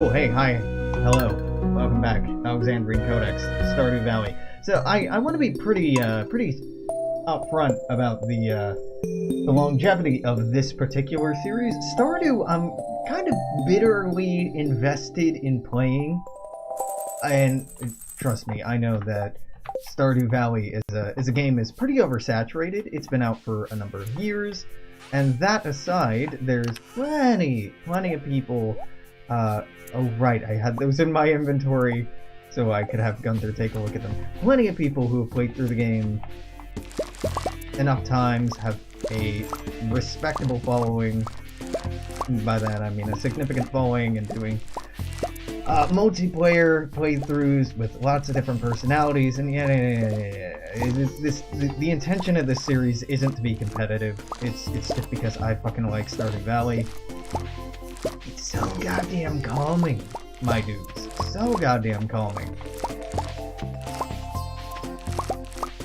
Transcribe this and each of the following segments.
Oh, hey, hi, hello, welcome back, Alexandrian Codex, Stardew Valley. So I want to be pretty upfront about the longevity of this particular series. Stardew, I'm kind of bitterly invested in playing, and trust me, I know that Stardew Valley is a game that's pretty oversaturated. It's been out for a number of years, and that aside, there's plenty of people. Oh right, I had those in my inventory so I could have Gunther take a look at them. Plenty of people who have played through the game enough times, have a respectable following. By that I mean a significant following, and doing multiplayer playthroughs with lots of different personalities, and the intention of this series isn't to be competitive. It's just because I fucking like Stardew Valley. It's so goddamn calming, my dudes. So goddamn calming.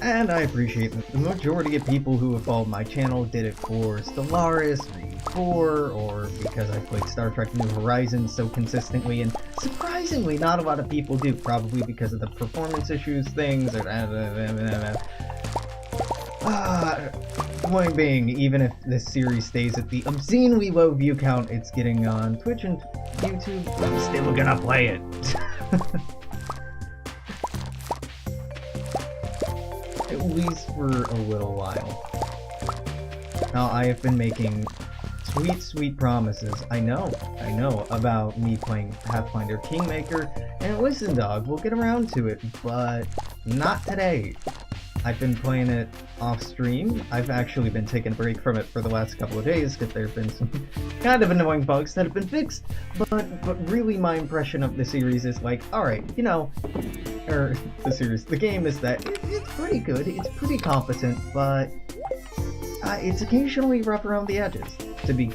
And I appreciate that the majority of people who have followed my channel did it for Stellaris, V4, or because I played Star Trek New Horizons so consistently, and surprisingly not a lot of people do, probably because of the performance issues things, or point being, even if this series stays at the obscenely low view count it's getting on Twitch and YouTube, I'm still gonna play it. At least for a little while. Now, I have been making sweet promises, I know, about me playing Pathfinder Kingmaker, and listen dog, we'll get around to it, but not today. I've been playing it off stream. I've actually been taking a break from it for the last couple of days because there have been some kind of annoying bugs that have been fixed. But really my impression of the series is like, alright, you know, the game is that it's pretty good, it's pretty competent, but it's occasionally rough around the edges, to be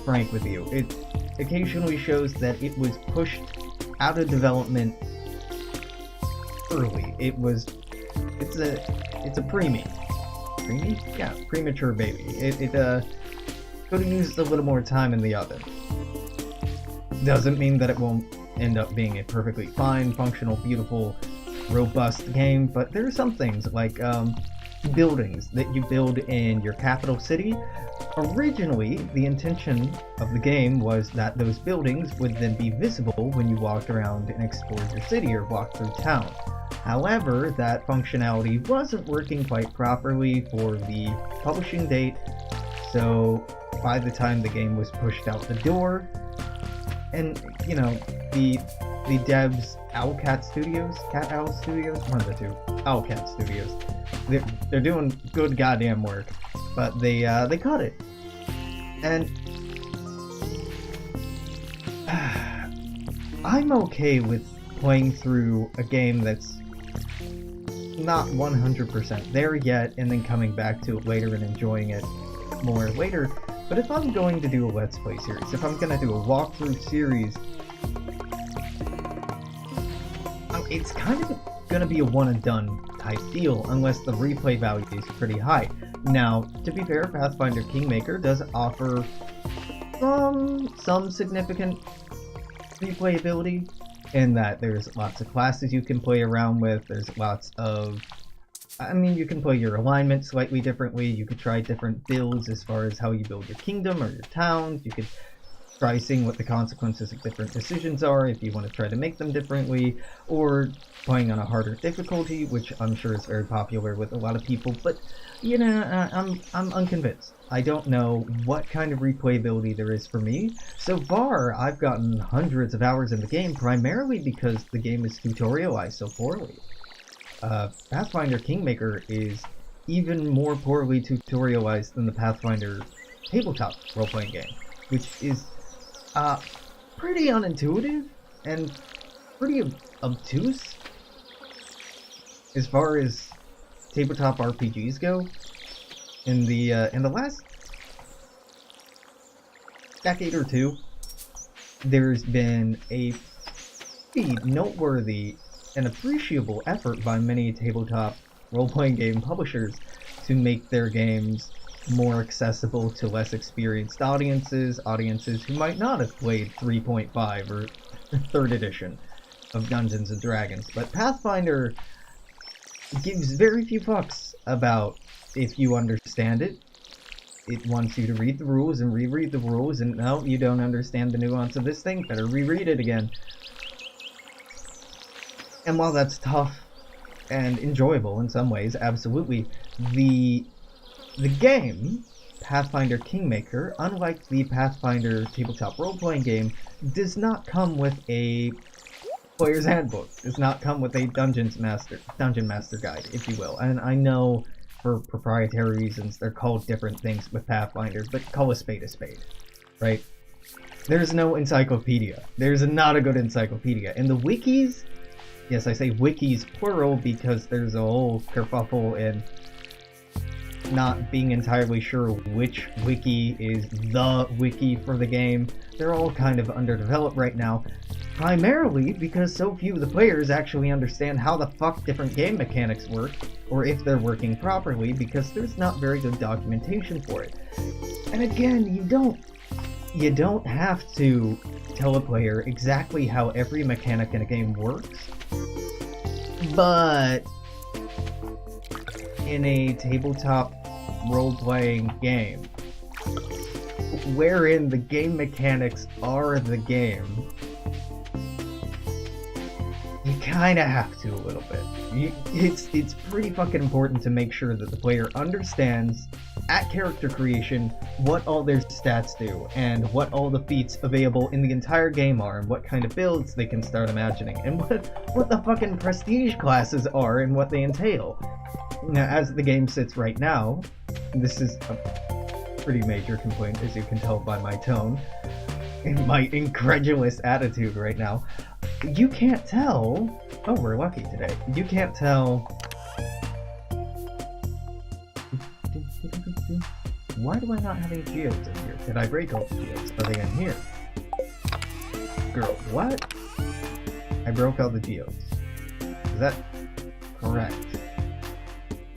frank with you. It occasionally shows that it was pushed out of development early. It's a preemie. Preemie? Yeah, premature baby. It could have used a little more time in the oven. Doesn't mean that it won't end up being a perfectly fine, functional, beautiful, robust game, but there are some things like buildings that you build in your capital city. Originally, the intention of the game was that those buildings would then be visible when you walked around and explored your city or walked through town. However, that functionality wasn't working quite properly for the publishing date, so by the time the game was pushed out the door, and, you know, the devs, Cat Owl Studios, one of the two, Cat Studios, they're doing good goddamn work, but they cut it, and I'm okay with playing through a game that's not 100% there yet, and then coming back to it later and enjoying it more later. But if I'm going to do a Let's Play series, if I'm going to do a walkthrough series, it's kind of going to be a one and done type deal, unless the replay value is pretty high. Now, to be fair, Pathfinder Kingmaker does offer some significant replayability, in that there's lots of classes you can play around with, there's lots of, I mean, you can play your alignment slightly differently, you could try different builds as far as how you build your kingdom or your towns, you could try seeing what the consequences of different decisions are if you want to try to make them differently, or playing on a harder difficulty, which I'm sure is very popular with a lot of people, but, you know, I'm unconvinced. I don't know what kind of replayability there is for me. So far, I've gotten hundreds of hours in the game, primarily because the game is tutorialized so poorly. Pathfinder Kingmaker is even more poorly tutorialized than the Pathfinder tabletop role-playing game, which is pretty unintuitive and pretty obtuse as far as tabletop RPGs go. In the last decade or two, there's been a pretty noteworthy and appreciable effort by many tabletop role-playing game publishers to make their games more accessible to less experienced audiences, audiences who might not have played 3.5 or 3rd edition of Dungeons & Dragons. But Pathfinder gives very few fucks about if you understand it. It wants you to read the rules and reread the rules, and no, you don't understand the nuance of this thing, better reread it again. And while that's tough and enjoyable in some ways, absolutely, the game, Pathfinder Kingmaker, unlike the Pathfinder tabletop role-playing game, does not come with a player's handbook, does not come with a dungeon master guide, if you will. And I know for proprietary reasons they're called different things with Pathfinder, but call a spade, right? There's no encyclopedia. There's not a good encyclopedia. And the wikis, yes, I say wikis plural because there's a whole kerfuffle in not being entirely sure which wiki is the wiki for the game. They're all kind of underdeveloped right now, primarily because so few of the players actually understand how the fuck different game mechanics work, or if they're working properly, because there's not very good documentation for it. And again, you don't have to tell a player exactly how every mechanic in a game works, but in a tabletop role-playing game, wherein the game mechanics are the game, you kinda have to a little bit. It's pretty fucking important to make sure that the player understands, at character creation, what all their stats do, and what all the feats available in the entire game are, and what kind of builds they can start imagining, and what the fucking prestige classes are, and what they entail. Now, as the game sits right now, this is a pretty major complaint, as you can tell by my tone, and my incredulous attitude right now. You can't tell... Oh, we're lucky today. You can't tell... Why do I not have any geodes in here? Did I break all the geodes? Are they in here? Girl, what? I broke all the geodes. Is that correct?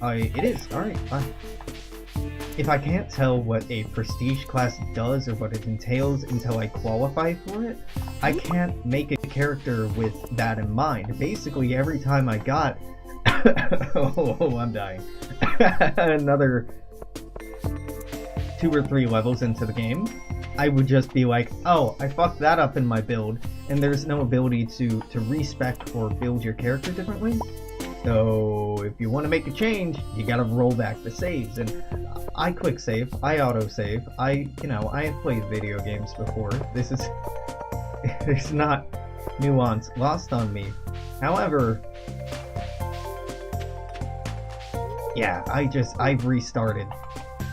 It is. Alright, fine. If I can't tell what a prestige class does or what it entails until I qualify for it, I can't make a character with that in mind. Basically, every time I got... oh, I'm dying. Another 2 or 3 levels into the game, I would just be like, oh, I fucked that up in my build, and there's no ability to respec or build your character differently. So if you want to make a change, you gotta roll back the saves. And I quick save, I auto save, I have played video games before. This is, it's not nuance lost on me. However, yeah, I've restarted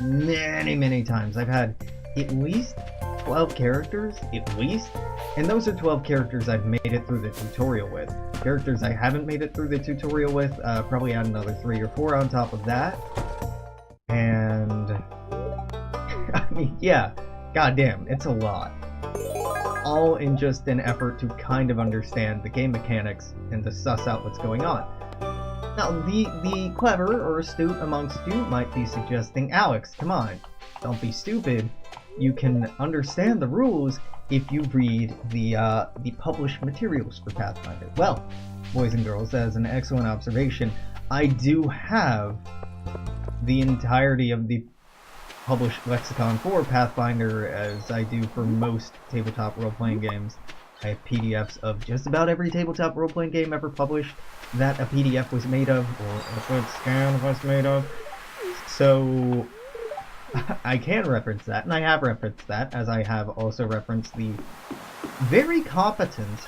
many times. I've had at least 12 characters, at least. And those are 12 characters I've made it through the tutorial with. Characters I haven't made it through the tutorial with, probably add another 3 or 4 on top of that. And... I mean, yeah, goddamn, it's a lot. All in just an effort to kind of understand the game mechanics and to suss out what's going on. Now, the clever or astute amongst you might be suggesting, Alex, come on, don't be stupid. You can understand the rules if you read the published materials for Pathfinder. Well, boys and girls, that is an excellent observation. I do have the entirety of the published lexicon for Pathfinder, as I do for most tabletop role-playing games. I have PDFs of just about every tabletop role-playing game ever published that a PDF was made of, or a quick scan was made of. So I can reference that, and I have referenced that, as I have also referenced the very competent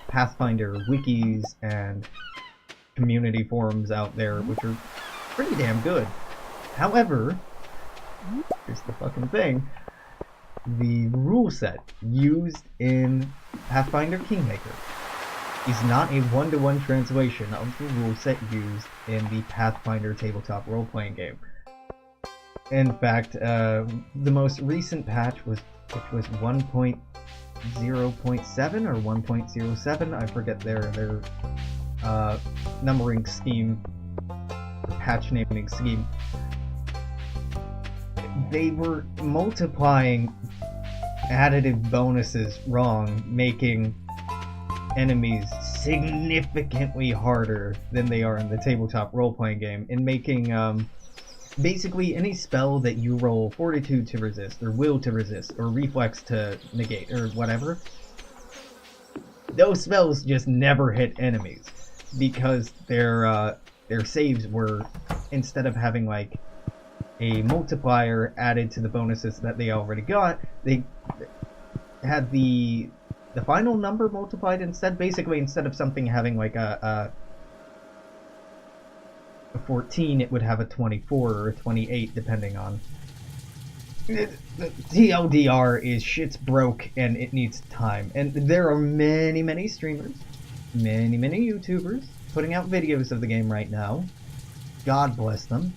Pathfinder wikis and community forums out there, which are pretty damn good. However, here's the fucking thing, the rule set used in Pathfinder Kingmaker is not a one-to-one translation of the rule set used in the Pathfinder tabletop role-playing game. In fact, the most recent patch which was 1.0.7 or 1.07, I forget their numbering scheme, patch naming scheme, they were multiplying additive bonuses wrong, making enemies significantly harder than they are in the tabletop role-playing game, and making basically any spell that you roll fortitude to resist, or will to resist, or reflex to negate, or whatever, those spells just never hit enemies, because their saves were, instead of having like a multiplier added to the bonuses that they already got, they had the final number multiplied instead. Basically, instead of something having like a 14, it would have a 24 or a 28, depending on... The TLDR is shit's broke and it needs time. And there are many, many streamers, many, many YouTubers putting out videos of the game right now. God bless them.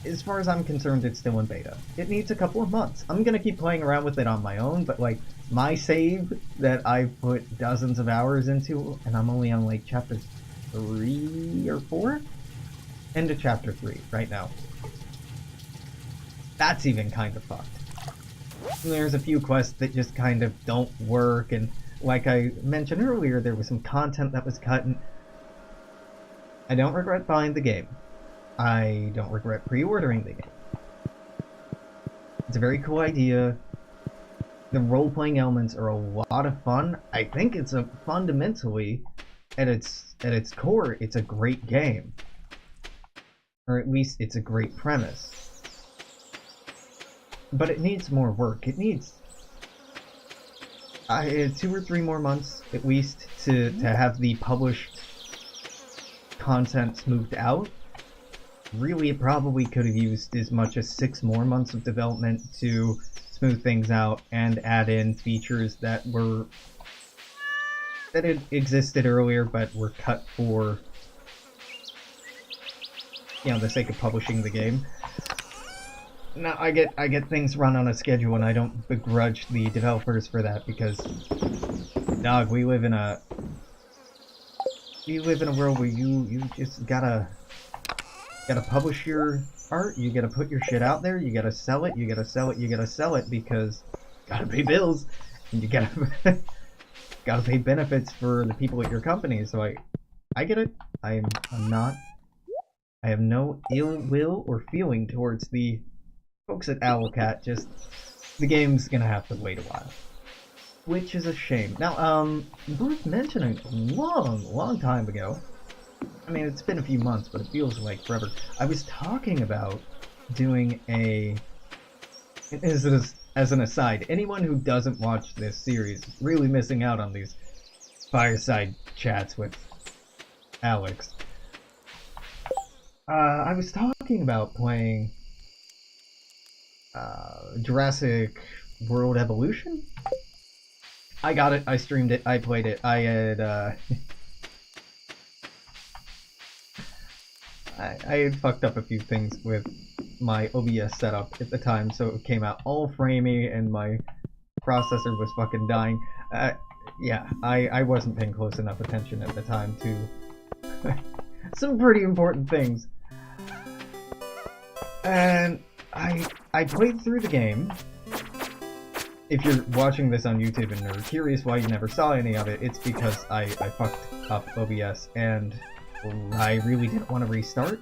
As far as I'm concerned, it's still in beta. It needs a couple of months. I'm gonna keep playing around with it on my own, but like, my save that I've put dozens of hours into, and I'm only on like chapter 3 or 4? End of chapter 3 right now. That's even kind of fucked. And there's a few quests that just kind of don't work, and like I mentioned earlier, there was some content that was cut, and I don't regret buying the game. I don't regret pre-ordering the game. It's a very cool idea. The role-playing elements are a lot of fun. I think it's a fundamentally, at its core, it's a great game. Or at least it's a great premise. But it needs more work. It needs 2 or 3 more months at least to have the published content smoothed out. Really, it probably could have used as much as 6 more months of development to smooth things out and add in features that had existed earlier but were cut for, you know, the sake of publishing the game. Now, I get things run on a schedule, and I don't begrudge the developers for that, because, dog, we live in a world where you just gotta publish your art, you gotta put your shit out there, you gotta sell it, you gotta sell it, you gotta sell it, because you gotta pay bills, and you gotta gotta pay benefits for the people at your company. So I get it. I have no ill will or feeling towards the folks at Owlcat, just the game's gonna have to wait a while, which is a shame. Now, worth mentioning, a long time ago, I mean, it's been a few months, but it feels like forever, I was talking about doing as an aside, anyone who doesn't watch this series is really missing out on these fireside chats with Alex. I was talking about playing Jurassic World Evolution. I got it, I streamed it, I played it, I had I had fucked up a few things with my OBS setup at the time, so it came out all framey and my processor was fucking dying. Yeah, I wasn't paying close enough attention at the time to some pretty important things. And I played through the game. If you're watching this on YouTube and are curious why you never saw any of it, it's because I fucked up OBS and I really didn't want to restart.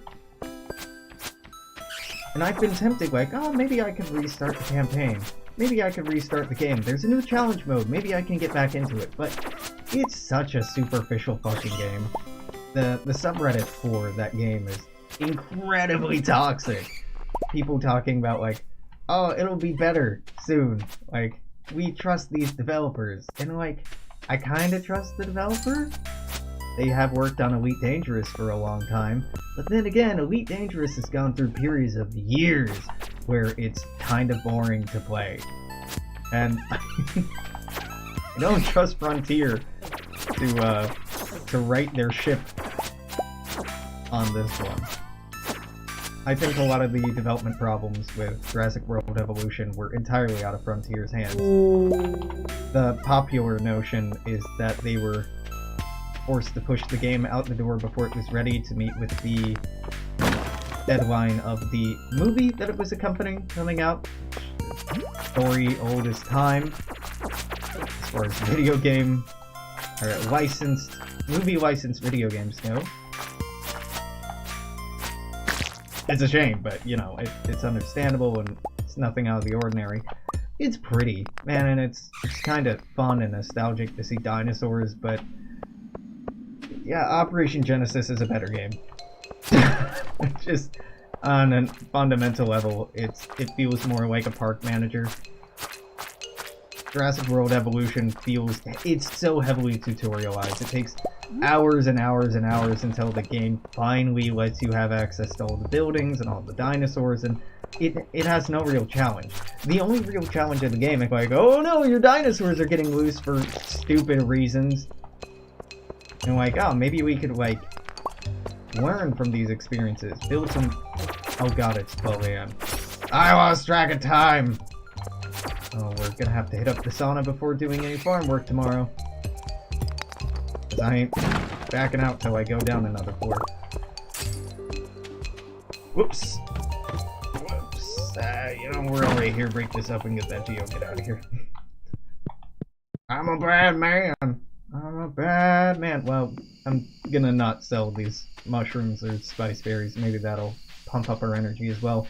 And I've been tempted, like, oh, maybe I could restart the campaign. Maybe I could restart the game. There's a new challenge mode. Maybe I can get back into it. But it's such a superficial fucking game. The subreddit for that game is incredibly toxic. People talking about, like, oh, it'll be better soon. Like, we trust these developers. And, like, I kinda trust the developer. They have worked on Elite Dangerous for a long time. But then again, Elite Dangerous has gone through periods of years where it's kind of boring to play. And I don't trust Frontier to right their ship on this one. I think a lot of the development problems with Jurassic World Evolution were entirely out of Frontier's hands. The popular notion is that they were forced to push the game out the door before it was ready to meet with the deadline of the movie that it was accompanying coming out. Story old as time, as far as video game, or movie licensed video games go. It's a shame, but you know, it's understandable and it's nothing out of the ordinary. It's pretty, man, and it's kind of fun and nostalgic to see dinosaurs, but yeah, Operation Genesis is a better game. Just on a fundamental level, it feels more like a park manager. Jurassic World Evolution it's so heavily tutorialized. It takes hours and hours and hours until the game finally lets you have access to all the buildings and all the dinosaurs, and it has no real challenge. The only real challenge in the game is like, oh no, your dinosaurs are getting loose for stupid reasons. And like, oh, maybe we could like learn from these experiences. Build some... Oh god, it's 12 AM. I lost track of time! Oh, we're gonna have to hit up the sauna before doing any farm work tomorrow. Cause I ain't backing out till I go down another floor. Whoops! Whoops. You know, we're already here. Break this up and get that Geo Get out of here. I'm a bad man! I'm a bad man. Well, I'm gonna not sell these mushrooms or spice berries. Maybe that'll pump up our energy as well.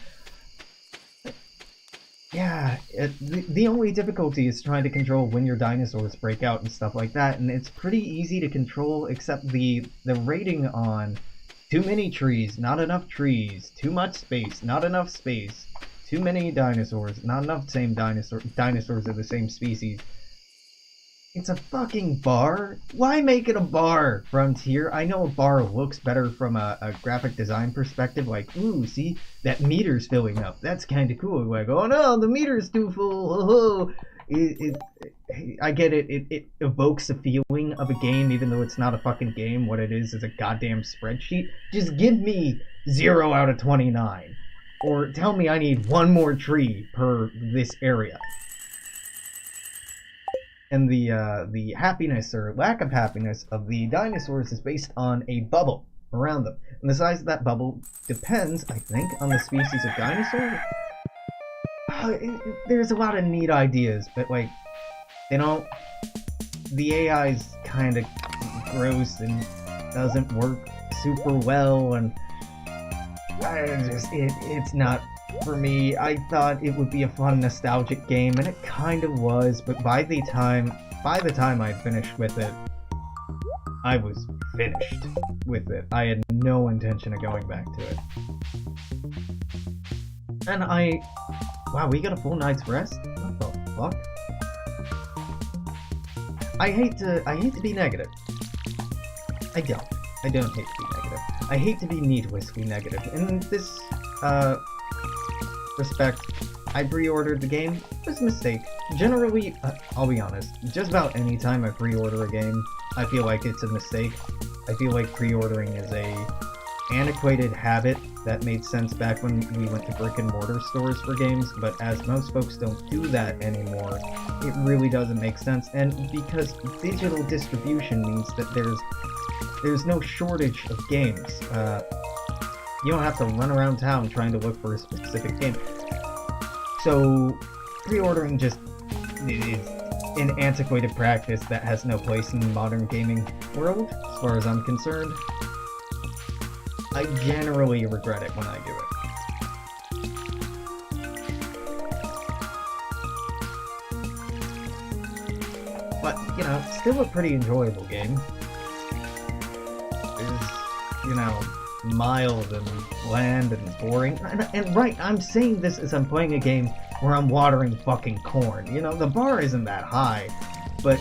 Yeah, the only difficulty is trying to control when your dinosaurs break out and stuff like that, and it's pretty easy to control except the rating on too many trees, not enough trees, too much space, not enough space, too many dinosaurs, not enough dinosaurs of the same species. It's a fucking bar? Why make it a bar, Frontier? I know a bar looks better from a graphic design perspective, like, ooh, see, that meter's filling up. That's kinda cool. Like, oh no, the meter's too full, oh. I get it, it evokes a feeling of a game, even though it's not a fucking game. What it is a goddamn spreadsheet. Just give me 0 out of 29. Or tell me I need one more tree per this area. And the happiness or lack of happiness of the dinosaurs is based on a bubble around them. And the size of that bubble depends, I think, on the species of dinosaur. There's a lot of neat ideas, but like, you know, the AI's kind of gross and doesn't work super well, and it's not for me. I thought it would be a fun, nostalgic game, and it kind of was, but by the time I finished with it, I was finished with it. I had no intention of going back to it. And wow, we got a full night's rest? What the fuck? I hate to be negative. I don't hate to be negative. I hate to be needlessly negative. In this, respect, I pre-ordered the game. It was a mistake. Generally, I'll be honest, just about any time I pre-order a game, I feel like it's a mistake. I feel like pre-ordering is a antiquated habit that made sense back when we went to brick-and-mortar stores for games, but as most folks don't do that anymore, it really doesn't make sense. And because digital distribution means that there's no shortage of games. You don't have to run around town trying to look for a specific game. So, pre-ordering just is an antiquated practice that has no place in the modern gaming world, as far as I'm concerned. I generally regret it when I do it. But, you know, still a pretty enjoyable game. It's, you know, mild and bland and boring. And right, I'm saying this as I'm playing a game where I'm watering fucking corn. You know, the bar isn't that high, but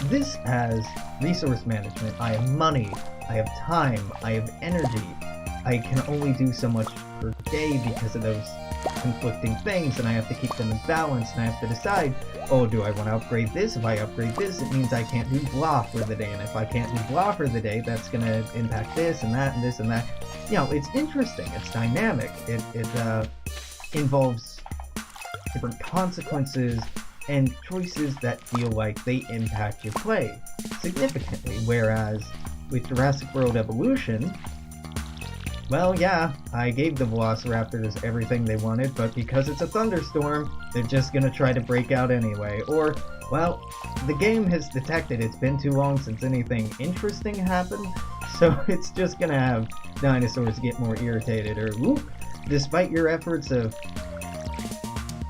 this has resource management. I have money, I have time, I have energy. I can only do so much per day because of those conflicting things, and I have to keep them in balance, and I have to decide, oh, do I want to upgrade this? If I upgrade this, it means I can't do blah for the day, and if I can't do blah for the day, that's going to impact this and that and this and that. You know, it's interesting, it's dynamic, it involves different consequences and choices that feel like they impact your play significantly, whereas with Jurassic World Evolution, well, yeah, I gave the Velociraptors everything they wanted, but because it's a thunderstorm, they're just gonna try to break out anyway. Or, well, the game has detected it's been too long since anything interesting happened, so it's just gonna have dinosaurs get more irritated. Or, whoop, despite your efforts of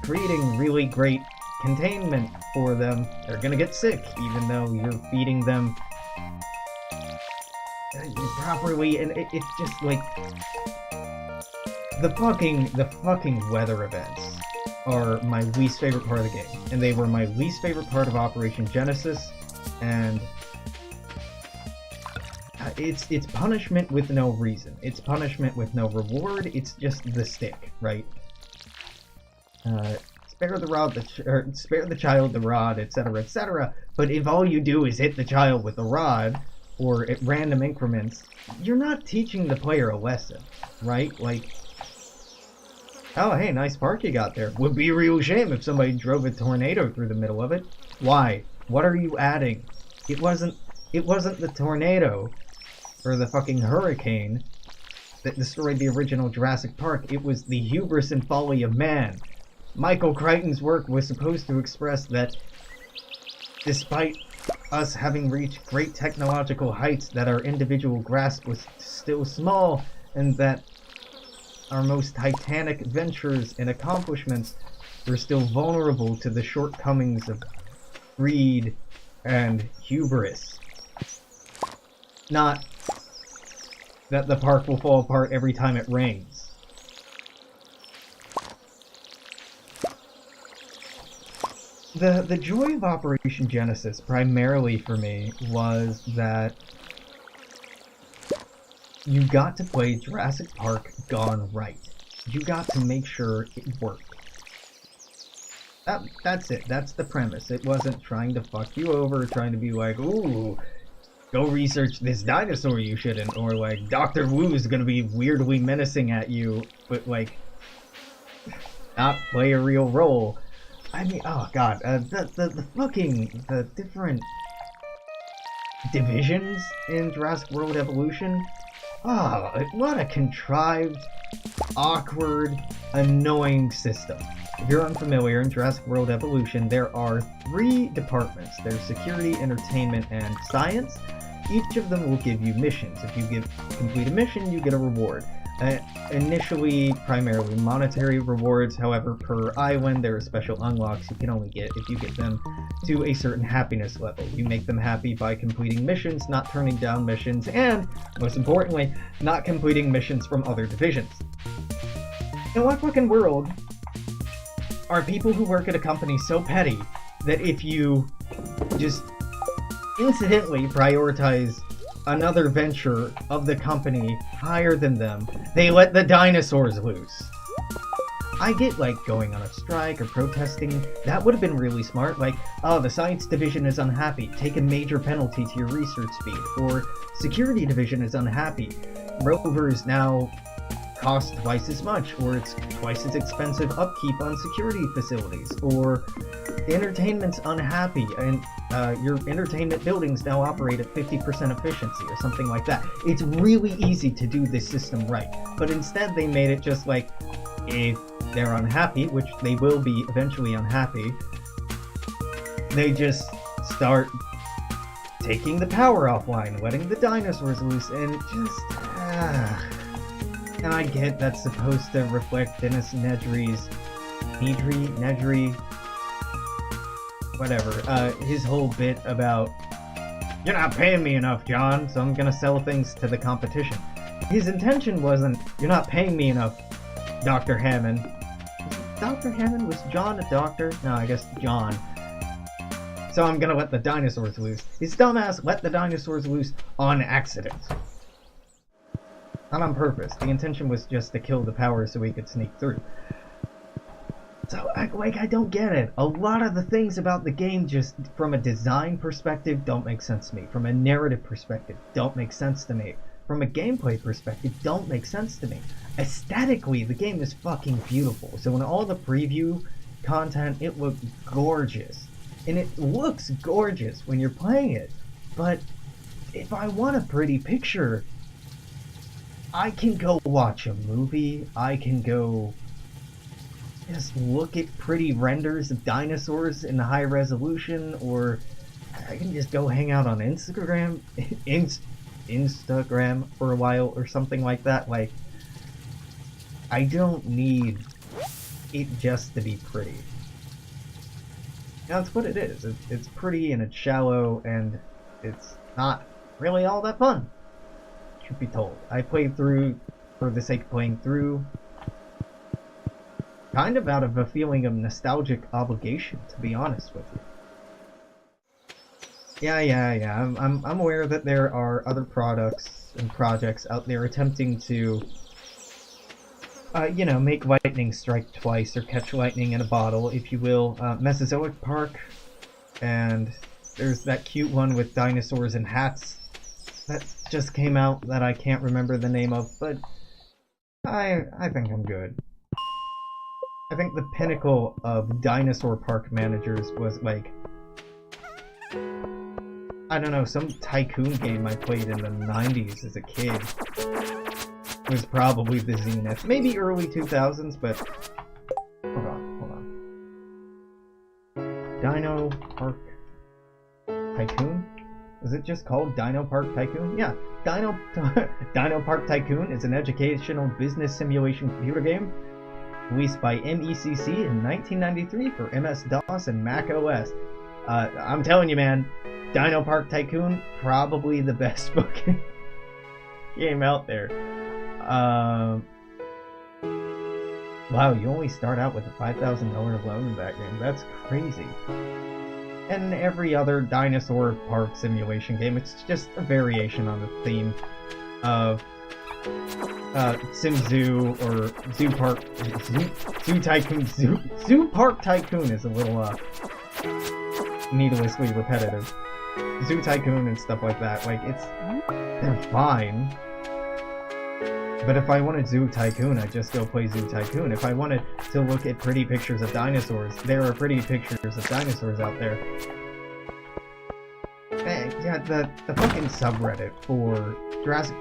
creating really great containment for them, they're gonna get sick, even though you're feeding them properly, and it's just like the fucking weather events are my least favorite part of the game, and they were my least favorite part of Operation Genesis, and it's punishment with no reason. It's punishment with no reward. It's just the stick, right? Spare the child the rod, etc., etc. But if all you do is hit the child with the rod, or at random increments, you're not teaching the player a lesson, right? Like, oh hey, nice park you got there. Would be a real shame if somebody drove a tornado through the middle of it. Why? What are you adding? It wasn't the tornado or the fucking hurricane that destroyed the original Jurassic Park. It was the hubris and folly of man. Michael Crichton's work was supposed to express that despite us having reached great technological heights, that our individual grasp was still small, and that our most titanic ventures and accomplishments were still vulnerable to the shortcomings of greed and hubris. Not that the park will fall apart every time it rains. The joy of Operation Genesis, primarily for me, was that you got to play Jurassic Park gone right. You got to make sure it worked. That's it. That's the premise. It wasn't trying to fuck you over, trying to be like, ooh, go research this dinosaur you shouldn't, or like, Dr. Wu is gonna be weirdly menacing at you, but like, not play a real role. I mean, oh god, the different divisions in Jurassic World Evolution. Oh, what a contrived, awkward, annoying system. If you're unfamiliar, in Jurassic World Evolution, there are 3 departments. There's security, entertainment, and science. Each of them will give you missions. If you complete a mission, you get a reward. Initially, primarily monetary rewards, however, per island, there are special unlocks you can only get if you get them to a certain happiness level. You make them happy by completing missions, not turning down missions, and, most importantly, not completing missions from other divisions. In what fucking world are people who work at a company so petty that if you just incidentally prioritize another venture of the company higher than them, they let the dinosaurs loose? I get, like, going on a strike or protesting. That would have been really smart. Like, oh, the science division is unhappy. Take a major penalty to your research speed. Or security division is unhappy. Rovers now cost twice as much, or it's twice as expensive upkeep on security facilities. Or the entertainment's unhappy, and your entertainment buildings now operate at 50% efficiency, or something like that. It's really easy to do this system right, but instead they made it just like, if they're unhappy, which they will be eventually unhappy, they just start taking the power offline, letting the dinosaurs loose, and just... And I get that's supposed to reflect Dennis Nedry's... Nedry... whatever, his whole bit about, you're not paying me enough, John, so I'm gonna sell things to the competition. His intention wasn't, you're not paying me enough, Dr. Hammond. Dr. Hammond? Was John a doctor? No, I guess John. So I'm gonna let the dinosaurs loose. His dumbass let the dinosaurs loose on accident. Not on purpose. The intention was just to kill the power so he could sneak through. So, I don't get it. A lot of the things about the game, just from a design perspective, don't make sense to me. From a narrative perspective, don't make sense to me. From a gameplay perspective, don't make sense to me. Aesthetically, the game is fucking beautiful. So in all the preview content, it looked gorgeous. And it looks gorgeous when you're playing it. But if I want a pretty picture, I can go watch a movie, I can go just look at pretty renders of dinosaurs in high resolution, or I can just go hang out on Instagram, Instagram for a while or something like that. Like, I don't need it just to be pretty. That's what it is. It's pretty and it's shallow and it's not really all that fun, truth be told. I played through for the sake of playing through, kind of out of a feeling of nostalgic obligation, to be honest with you. Yeah. I'm aware that there are other products and projects out there attempting to, you know, make lightning strike twice or catch lightning in a bottle, if you will. Mesozoic Park, and there's that cute one with dinosaurs and hats that just came out that I can't remember the name of, but I think I'm good. I think the pinnacle of dinosaur park managers was like, I don't know, some tycoon game I played in the 90s as a kid. Was probably the zenith. Maybe early 2000s, but hold on. Dino Park Tycoon? Is it just called Dino Park Tycoon? Yeah, Dino Park Tycoon is an educational business simulation computer game released by MECC in 1993 for MS-DOS and Mac OS. I'm telling you, man, Dino Park Tycoon, probably the best fucking game out there. Wow, you only start out with a $5,000 loan in that game. That's crazy. And every other dinosaur park simulation game, it's just a variation on the theme of Sim Zoo or Zoo Park, Zoo Tycoon. Zoo Park Tycoon is a little needlessly repetitive. Zoo Tycoon and stuff like that. Like, they're fine. But if I wanted Zoo Tycoon, I'd just go play Zoo Tycoon. If I wanted to look at pretty pictures of dinosaurs, there are pretty pictures of dinosaurs out there. Yeah, the fucking subreddit for Jurassic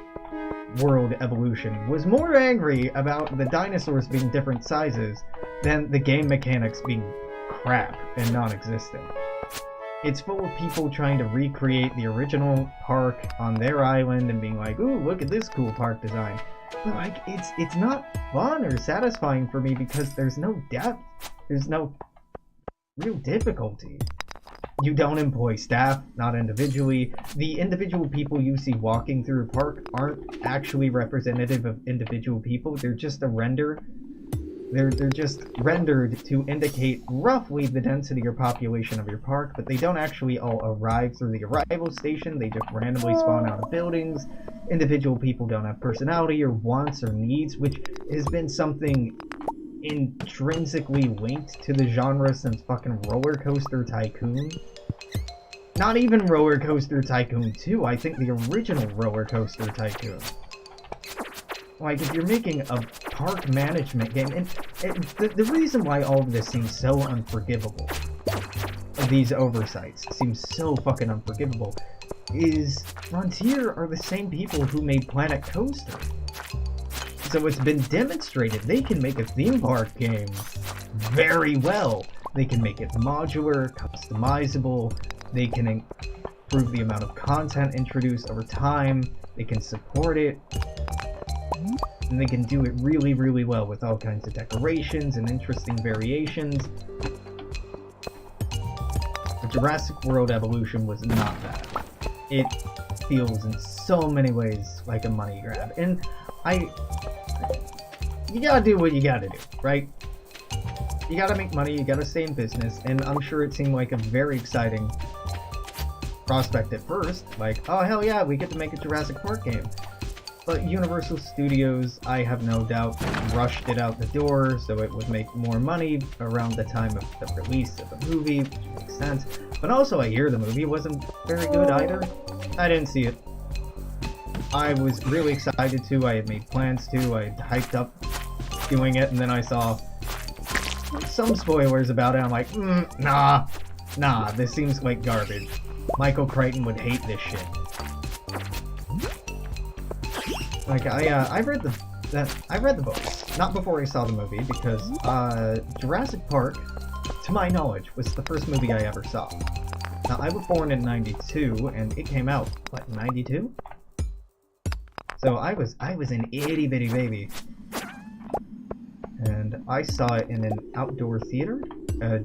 World Evolution was more angry about the dinosaurs being different sizes than the game mechanics being crap and non-existent. It's full of people trying to recreate the original park on their island and being like, ooh, look at this cool park design. But like, it's not fun or satisfying for me because there's no depth. There's no real difficulty. You don't employ staff, not individually. The individual people you see walking through a park aren't actually representative of individual people. They're just a render. They're just rendered to indicate roughly the density or population of your park, but they don't actually all arrive through the arrival station. They just randomly spawn out of buildings. Individual people don't have personality or wants or needs, which has been something intrinsically linked to the genre since fucking Roller Coaster Tycoon. Not even Roller Coaster Tycoon 2, I think the original Roller Coaster Tycoon. Like, if you're making a park management game, and the reason why all of this seems so unforgivable, these oversights seem so fucking unforgivable, is Frontier are the same people who made Planet Coaster. So it's been demonstrated they can make a theme park game very well. They can make it modular, customizable, they can improve the amount of content introduced over time, they can support it, and they can do it really, really well with all kinds of decorations and interesting variations. But Jurassic World Evolution was not that. It feels in so many ways like a money grab, and you gotta do what you gotta do, right? You gotta make money, you gotta stay in business, and I'm sure it seemed like a very exciting prospect at first, like, oh hell yeah, we get to make a Jurassic Park game. But Universal Studios, I have no doubt, rushed it out the door so it would make more money around the time of the release of the movie, which makes sense. But also, I hear the movie wasn't very good either. I didn't see it. I was really excited to, I had made plans to, I had hyped up doing it, and then I saw some spoilers about it. I'm like, nah, this seems like garbage. Michael Crichton would hate this shit. Like I read the books, not before I saw the movie, because Jurassic Park, to my knowledge, was the first movie I ever saw. Now, I was born in '92, and it came out, what, '92? So I was an itty bitty baby, and I saw it in an outdoor theater, a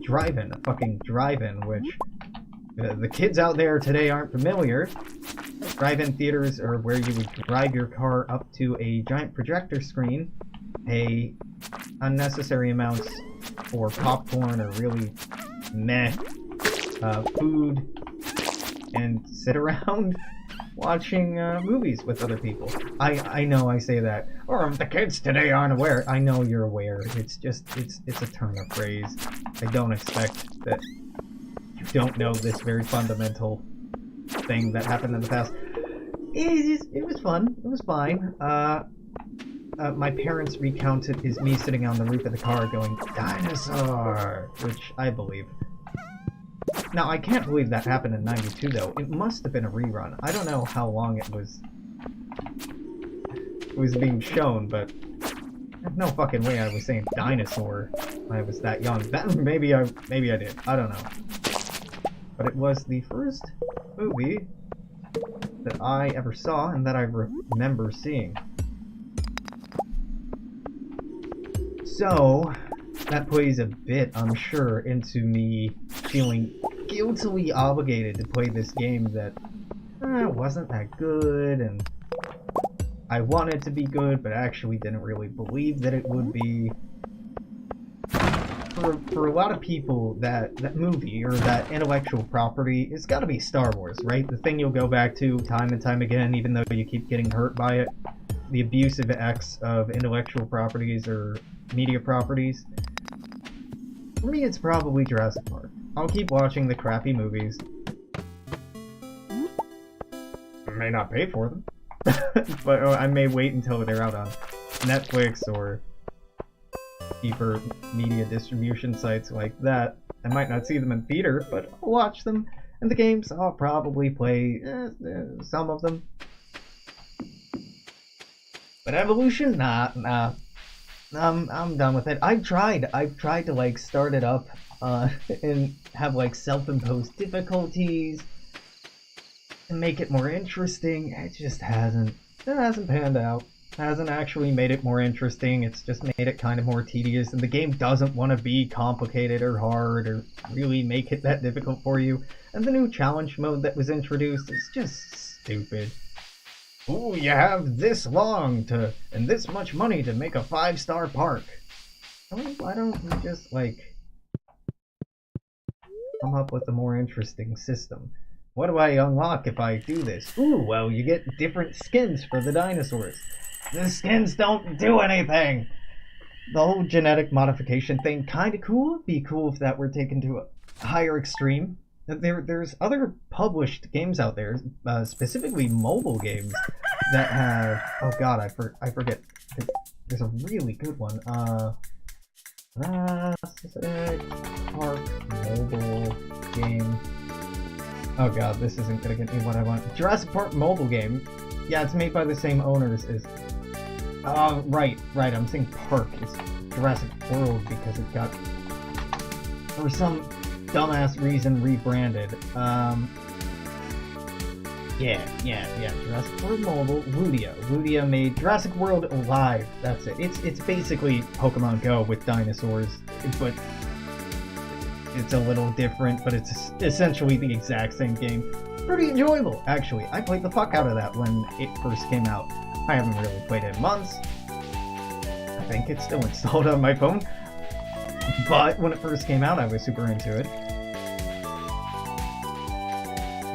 fucking drive-in, which the kids out there today aren't familiar. Drive-in theaters are where you would drive your car up to a giant projector screen, pay unnecessary amounts for popcorn or really meh food, and sit around watching movies with other people. I know I say that, or the kids today aren't aware. I know you're aware. It's just, it's a turn of phrase. I don't expect that you don't know this very fundamental thing that happened in the past. It was fun. It was fine. My parents recounted is me sitting on the roof of the car going, "Dinosaur," which I believe. Now, I can't believe that happened in '92, though. It must have been a rerun. I don't know how long it was being shown, but there's no fucking way I was saying dinosaur when I was that young. Maybe I did. I don't know. But it was the first movie that I ever saw and that I remember seeing. So, that plays a bit, I'm sure, into me feeling guiltily obligated to play this game that wasn't that good, and I wanted to be good, but actually didn't really believe that it would be. For a lot of people, that movie, or that intellectual property, it's gotta be Star Wars, right? The thing you'll go back to time and time again, even though you keep getting hurt by it. The abusive X of intellectual properties or media properties. For me, it's probably Jurassic Park. I'll keep watching the crappy movies. I may not pay for them, but I may wait until they're out on Netflix or cheaper media distribution sites like that. I might not see them in theater, but I'll watch them. And the games, I'll probably play some of them. But Evolution, nah. I'm done with it. I've tried to like start it up and have like self-imposed difficulties and make it more interesting. It just hasn't panned out. Hasn't actually made it more interesting. It's just made it kind of more tedious, and the game doesn't want to be complicated or hard or really make it that difficult for you. And the new challenge mode that was introduced is just stupid. Ooh, you have this long and this much money to make a 5-star park. Why don't you just, like, come up with a more interesting system? What do I unlock if I do this? Ooh, well, you get different skins for the dinosaurs. The skins don't do anything! The whole genetic modification thing, kinda cool. Be cool if that were taken to a higher extreme. There's other published games out there, specifically mobile games, that have... Oh god, I forget. There's a really good one. Jurassic Park mobile game. Oh god, this isn't gonna get me what I want. Jurassic Park mobile game. Yeah, it's made by the same owners as... right, I'm saying Park. It's Jurassic World because it got... for some dumbass reason rebranded. Yeah, Jurassic World Mobile, Ludia. Ludia made Jurassic World Live, that's it. It's basically Pokemon Go with dinosaurs, but it's a little different, but it's essentially the exact same game. Pretty enjoyable, actually. I played the fuck out of that when it first came out. I haven't really played it in months. I think it's still installed on my phone. But when it first came out, I was super into it.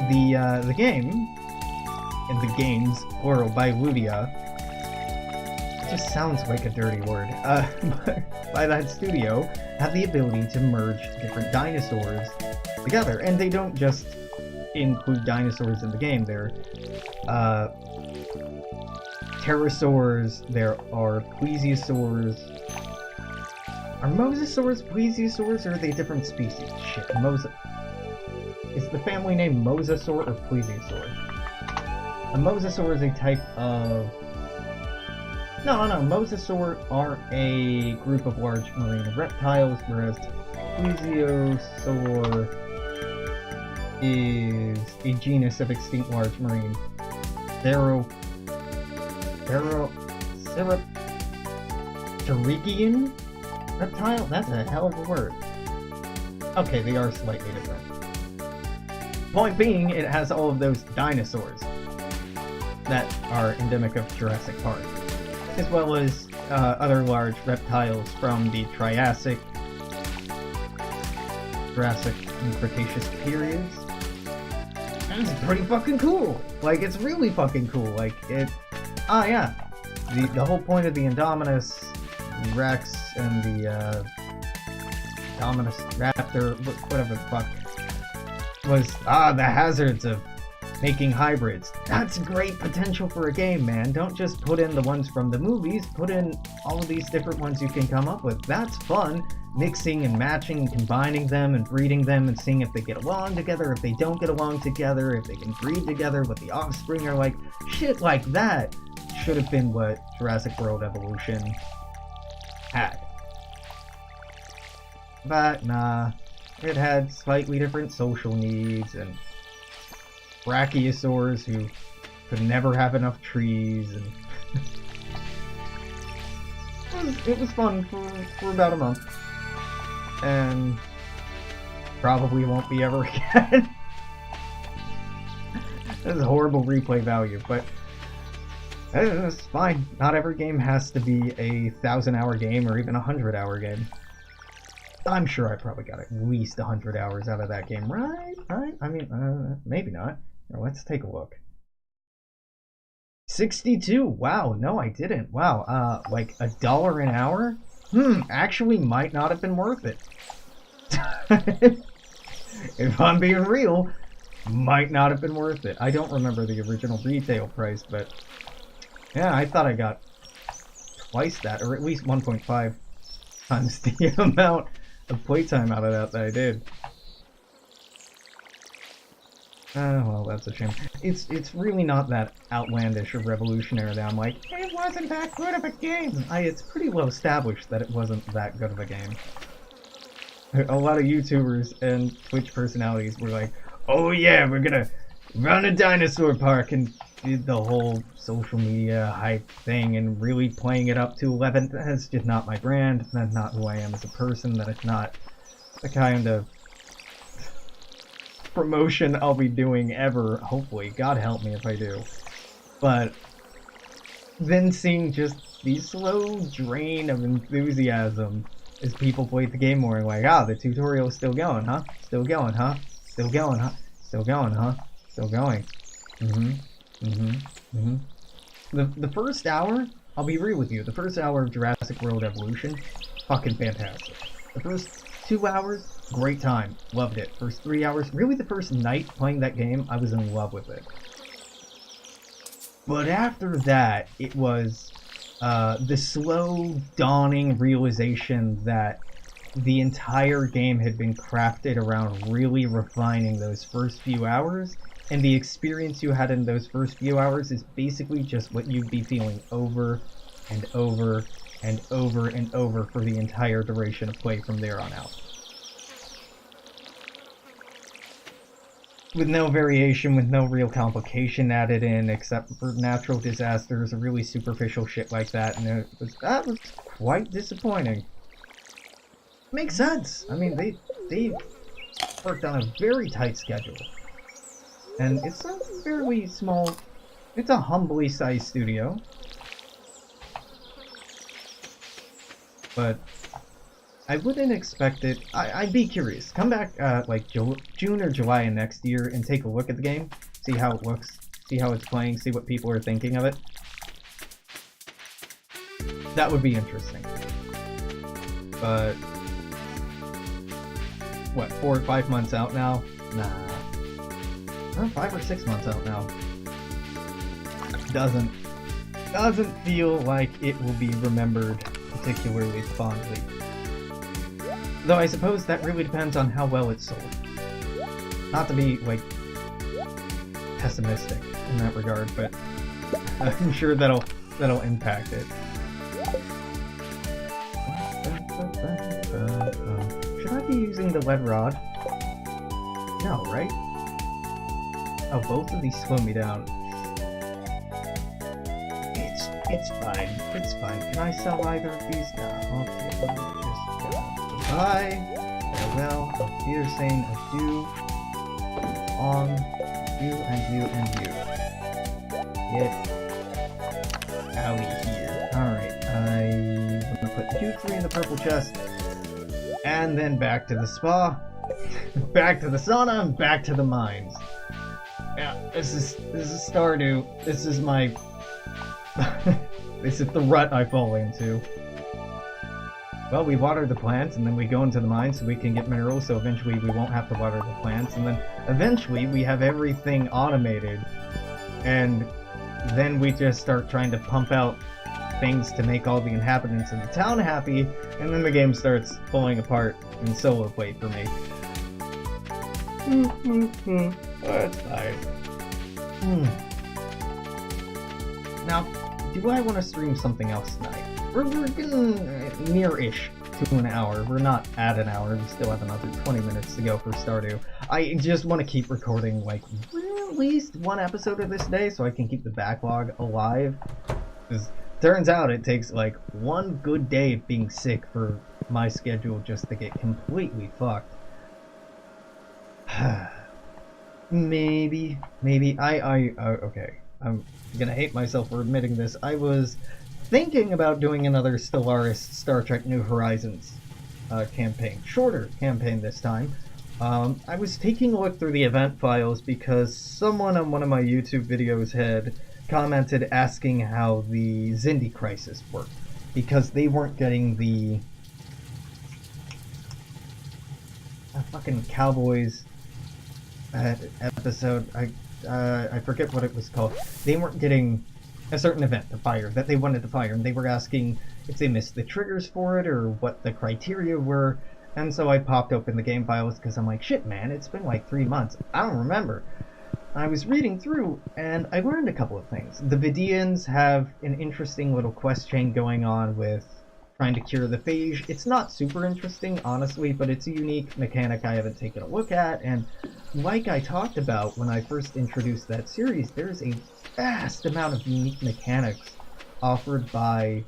The game, and the games, plural, by Ludia, it just sounds like a dirty word, by that studio, have the ability to merge different dinosaurs together. And they don't just include dinosaurs in the game. They're pterosaurs, there are plesiosaurs. Are mosasaurs plesiosaurs, or are they different species? Shit, is the family name mosasaur or plesiosaur? A mosasaur is a type of No. Mosasaur are a group of large marine reptiles, whereas Plesiosaur is a genus of extinct large marine Pterygian reptile? That's a hell of a word. Okay, they are slightly different. Point being, it has all of those dinosaurs that are endemic of Jurassic Park, as well as other large reptiles from the Jurassic and Cretaceous periods. And it's pretty fucking cool! Like, it's really fucking cool. Like, it... Ah, yeah. The whole point of the Indominus Rex and the Indominus Raptor, whatever the fuck, was, the hazards of making hybrids. That's great potential for a game, man. Don't just put in the ones from the movies, put in all of these different ones you can come up with. That's fun. Mixing and matching and combining them and breeding them and seeing if they get along together, if they don't get along together, if they can breed together, what the offspring are like. Shit like that should have been what Jurassic World Evolution had. But nah, it had slightly different social needs and brachiosaurs who could never have enough trees, and it was fun for about a month, and probably won't be ever again. That's a horrible replay value, but it's fine. Not every game has to be a 1,000-hour game or even a 100-hour game. I'm sure I probably got at least 100 hours out of that game, right? I mean, maybe not. Here, let's take a look. 62. Wow, no, I didn't. Wow, like $1 an hour? Actually might not have been worth it. If I'm being real, might not have been worth it. I don't remember the original retail price, but yeah, I thought I got twice that, or at least 1.5 times the amount of playtime out of that I did. Well, that's a shame. It's really not that outlandish or revolutionary that I'm like, it wasn't that good of a game. It's pretty well established that it wasn't that good of a game. A lot of YouTubers and Twitch personalities were like, oh yeah, we're gonna run a dinosaur park, and did the whole social media hype thing and really playing it up to 11. That's just not my brand. That's not who I am as a person. That is not the kind of promotion I'll be doing ever, hopefully. God help me if I do. But then seeing just the slow drain of enthusiasm as people played the game more and like, the tutorial's still going, huh? Still going, huh? Still going, huh? Still going, huh? Still going. The first hour, I'll be real with you, the first hour of Jurassic World Evolution, fucking fantastic. The first 2 hours, great time, loved it. First 3 hours, really the first night playing that game, I was in love with it. But after that, it was the slow dawning realization that the entire game had been crafted around really refining those first few hours, and the experience you had in those first few hours is basically just what you'd be feeling over and over and over and over for the entire duration of play from there on out. With no variation, with no real complication added in, except for natural disasters or really superficial shit like that, and that was quite disappointing. Makes sense. I mean, they worked on a very tight schedule. And it's a fairly small, it's a humbly sized studio. But I wouldn't expect it. I'd be curious. Come back like June or July of next year and take a look at the game. See how it looks. See how it's playing. See what people are thinking of it. That would be interesting. But what, 4 or 5 months out now? Nah. 5 or 6 months out now. Doesn't feel like it will be remembered particularly fondly. Though I suppose that really depends on how well it's sold. Not to be, like, pessimistic in that regard, but I'm sure that'll impact it. be using the lead rod. No, right? Oh, both of these slow me down. It's fine. It's fine. Can I sell either of these? No. Okay, let me just goodbye. Farewell. Auf Wiedersehen. Adieu. On. You and you and you. Get out of here. Alright, I'm gonna put 2, 3 in the purple chest. And then back to the spa. Back to the sauna and back to the mines. Yeah, this is Stardew. This is my this is the rut I fall into. Well, we water the plants and then we go into the mines so we can get minerals, so eventually we won't have to water the plants, and then eventually we have everything automated, and then we just start trying to pump out things to make all the inhabitants of the town happy, and then the game starts falling apart in solo play for me. That's fine. Now, do I want to stream something else tonight? We're getting near-ish to an hour. We're not at an hour. We still have another 20 minutes to go for Stardew. I just want to keep recording, like, at least one episode of this day so I can keep the backlog alive. Because turns out it takes, like, one good day of being sick for my schedule just to get completely fucked. Maybe, okay. I'm gonna hate myself for admitting this. I was thinking about doing another Stellaris Star Trek New Horizons campaign. Shorter campaign this time. I was taking a look through the event files because someone on one of my YouTube videos had commented asking how the Xindi Crisis worked. Because they weren't getting the fucking Cowboys episode. I forget what it was called. They weren't getting a certain event to fire that they wanted to fire, and they were asking if they missed the triggers for it or what the criteria were. And so I popped open the game files because I'm like, shit, man, it's been like 3 months. I don't remember. I was reading through and I learned a couple of things. The Vidians have an interesting little quest chain going on with trying to cure the phage. It's not super interesting, honestly, but it's a unique mechanic I haven't taken a look at, and like I talked about when I first introduced that series, there's a vast amount of unique mechanics offered by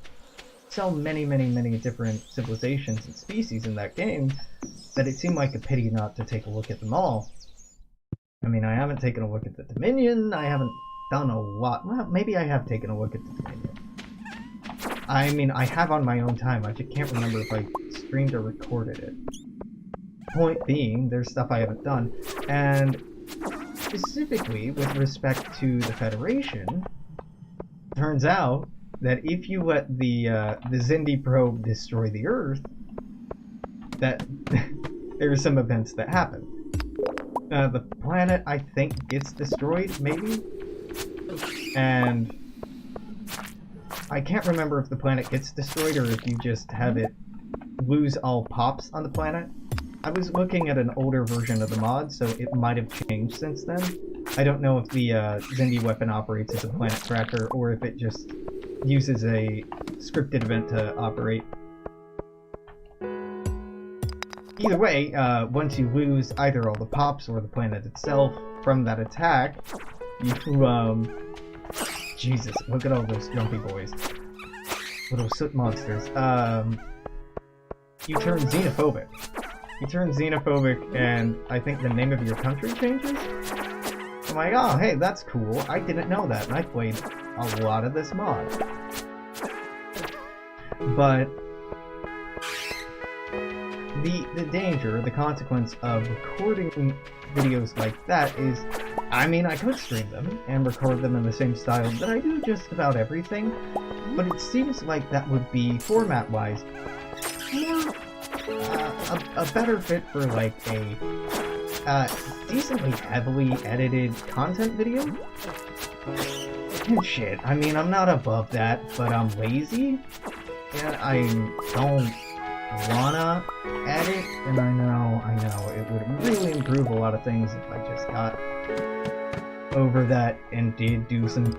so many different civilizations and species in that game that it seemed like a pity not to take a look at them all. I mean, I haven't taken a look at the Dominion, I haven't done a lot. Well, maybe I have taken a look at the Dominion. I mean, I have on my own time, I just can't remember if I streamed or recorded it. Point being, there's stuff I haven't done, and specifically with respect to the Federation, turns out that if you let the Xindi probe destroy the Earth, that there are some events that happen. The planet, I think, gets destroyed, maybe? And I can't remember if the planet gets destroyed or if you just have it lose all pops on the planet. I was looking at an older version of the mod, so it might have changed since then. I don't know if the Xindi weapon operates as a planet cracker, or if it just uses a scripted event to operate. Either way, once you lose either all the pops or the planet itself from that attack, you, Jesus, look at all those jumpy boys. Little soot monsters. You turn xenophobic. You turn xenophobic, and I think the name of your country changes? I'm like, oh, hey, that's cool. I didn't know that, and I played a lot of this mod. But the danger, the consequence of recording videos like that is, I mean, I could stream them and record them in the same style that I do just about everything, but it seems like that would be, format-wise, more a better fit for like a decently heavily edited content video. And shit, I mean, I'm not above that, but I'm lazy, and I don't wanna edit, and I know, it would really improve a lot of things if I just got over that and did do some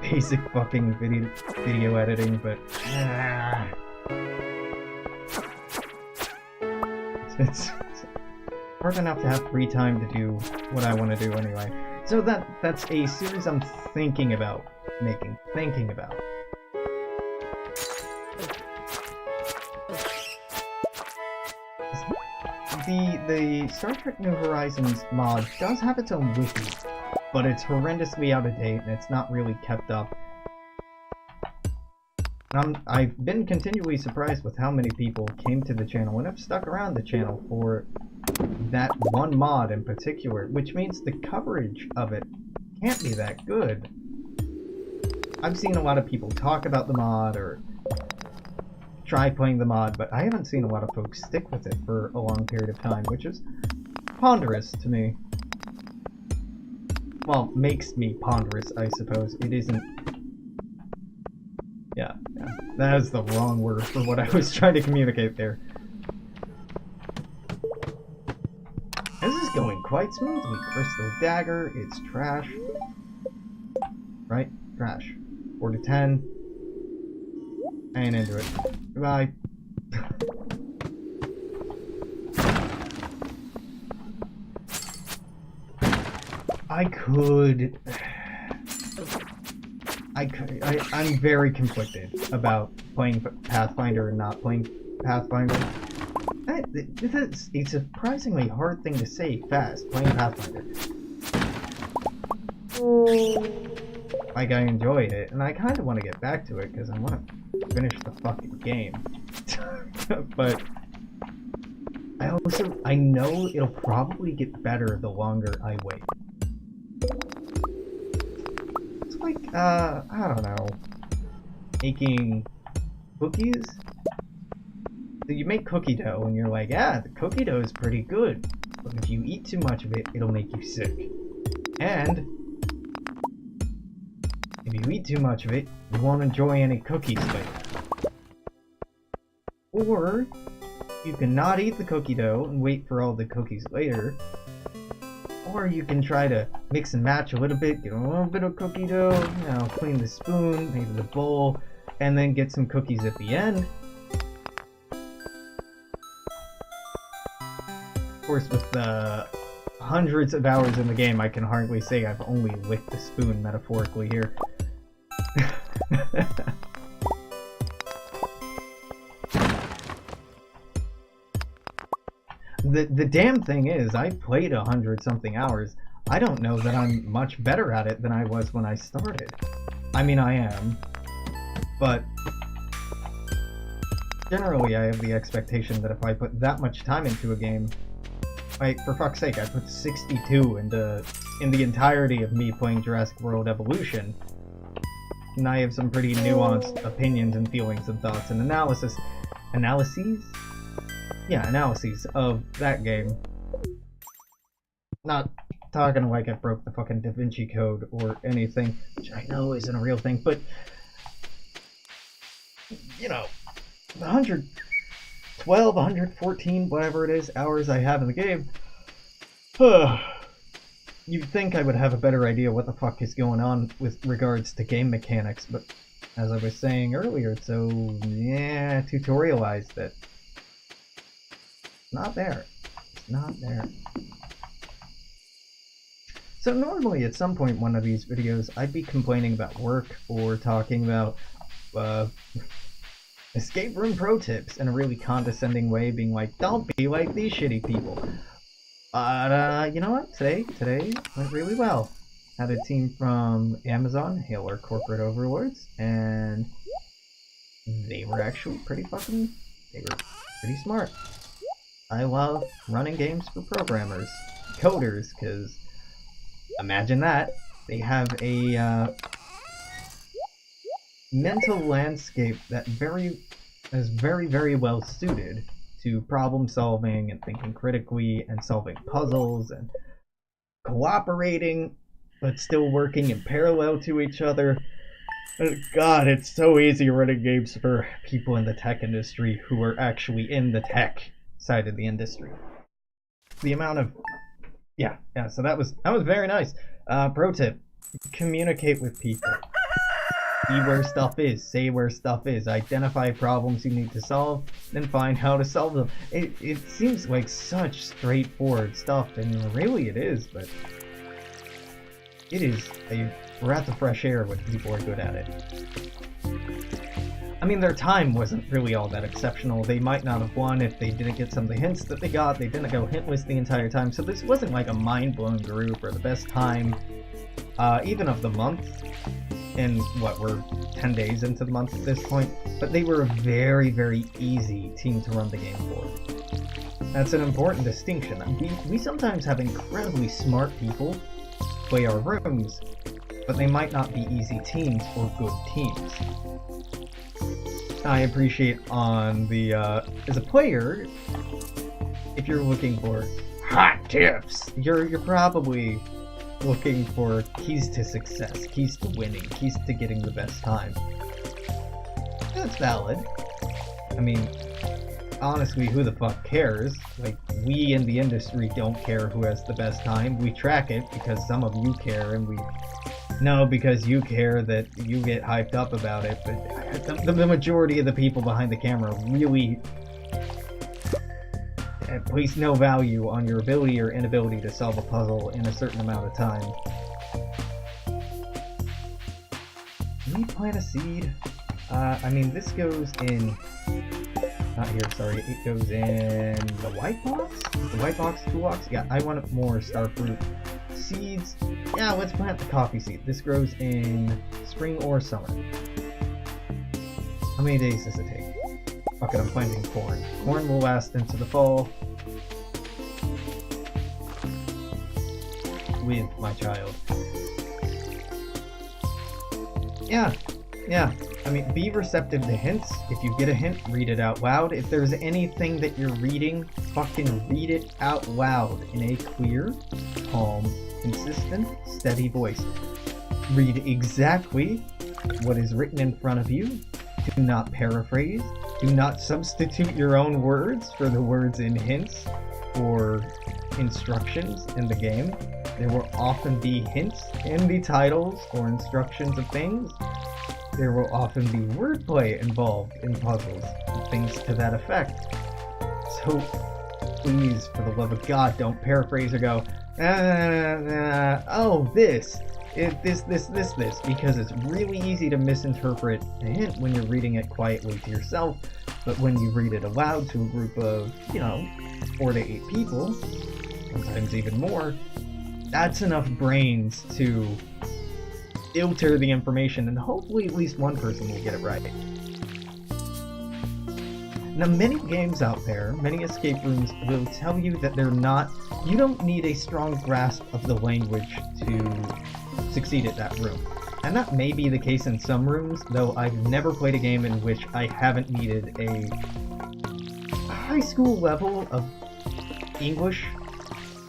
basic fucking video editing, but It's hard enough to have free time to do what I want to do anyway. So that's a series I'm thinking about making. The Star Trek New Horizons mod does have its own wiki, but it's horrendously out of date and it's not really kept up. I've been continually surprised with how many people came to the channel and have stuck around the channel for that one mod in particular, which means the coverage of it can't be that good. I've seen a lot of people talk about the mod or try playing the mod, but I haven't seen a lot of folks stick with it for a long period of time, which is ponderous to me. Well, makes me ponderous, I suppose. It isn't... Yeah, that is the wrong word for what I was trying to communicate there. This is going quite smoothly. Crystal Dagger, it's trash. Right? Trash. 4 to 10. I ain't into it. Goodbye. I'm very conflicted about playing Pathfinder and not playing Pathfinder. It's a surprisingly hard thing to say fast, playing Pathfinder. Like, I enjoyed it, and I kind of want to get back to it, because I want to finish the fucking game. But I know it'll probably get better the longer I wait. It's like, I don't know, making cookies? So you make cookie dough, and you're like, yeah, the cookie dough is pretty good, but if you eat too much of it, it'll make you sick. And if you eat too much of it, you won't enjoy any cookies later. Or you can not eat the cookie dough and wait for all the cookies later. Or you can try to mix and match a little bit, get a little bit of cookie dough, you know, clean the spoon, maybe the bowl, and then get some cookies at the end. Of course, with the hundreds of hours in the game, I can hardly say I've only licked the spoon metaphorically here. The damn thing is, I've played 100-something hours. I don't know that I'm much better at it than I was when I started. I mean, I am. But generally, I have the expectation that if I put that much time into a game, like, for fuck's sake, I put 62 in the entirety of me playing Jurassic World Evolution, and I have some pretty nuanced opinions and feelings and thoughts and analyses of that game. Not talking like I broke the fucking Da Vinci Code or anything, which I know isn't a real thing, but, you know, 112, 114, whatever it is, hours I have in the game, you'd think I would have a better idea what the fuck is going on with regards to game mechanics, but as I was saying earlier, so yeah, tutorialized it. Not there. It's not there. So normally at some point in one of these videos, I'd be complaining about work or talking about escape room pro tips in a really condescending way, being like, don't be like these shitty people. But you know what? Today went really well. Had a team from Amazon hail our corporate overlords, and they were actually pretty smart. I love running games for programmers, coders, because imagine that. They have a mental landscape that is very, very well suited to problem solving and thinking critically and solving puzzles and cooperating, but still working in parallel to each other. God, it's so easy running games for people in the tech industry who are actually in the tech side of the industry. The amount of... Yeah, so that was very nice. Pro tip, communicate with people. See where stuff is, say where stuff is, identify problems you need to solve, then find how to solve them. It seems like such straightforward stuff, and really it is, but it is a breath of fresh air when people are good at it. I mean, their time wasn't really all that exceptional. They might not have won if they didn't get some of the hints that they got. They didn't go hintless the entire time, so this wasn't like a mind-blown group or the best time, even of the month. And what, we're 10 days into the month at this point, but they were a very, very easy team to run the game for. That's an important distinction. We sometimes have incredibly smart people play our rooms, but they might not be easy teams or good teams. I appreciate on the, as a player, if you're looking for hot tips, you're probably looking for keys to success, keys to winning, keys to getting the best time. That's valid. I mean, honestly, who the fuck cares? Like, we in the industry don't care who has the best time. We track it because some of you care, and we know because you care that you get hyped up about it, but the majority of the people behind the camera really place no value on your ability or inability to solve a puzzle in a certain amount of time. Can we plant a seed? I mean, this goes in... Not here, sorry. It goes in the white box? The white box toolbox? Yeah, I want more starfruit seeds. Yeah, let's plant the coffee seed. This grows in spring or summer. How many days does it take? Fuck it, I'm planting corn. Corn will last into the fall. With my child. Yeah. I mean, be receptive to hints. If you get a hint, read it out loud. If there's anything that you're reading, fucking read it out loud in a clear, calm, consistent, steady voice. Read exactly what is written in front of you. Do not paraphrase. Do not substitute your own words for the words in hints or instructions in the game. There will often be hints in the titles or instructions of things. There will often be wordplay involved in puzzles and things to that effect. So please, for the love of God, don't paraphrase or go, oh, this, because it's really easy to misinterpret a hint when you're reading it quietly to yourself, but when you read it aloud to a group of, 4 to 8 people, sometimes even more, that's enough brains to filter the information, and hopefully at least one person will get it right. Now, many games out there, many escape rooms will tell you that you don't need a strong grasp of the language to succeed at that room. And that may be the case in some rooms, though I've never played a game in which I haven't needed a high school level of English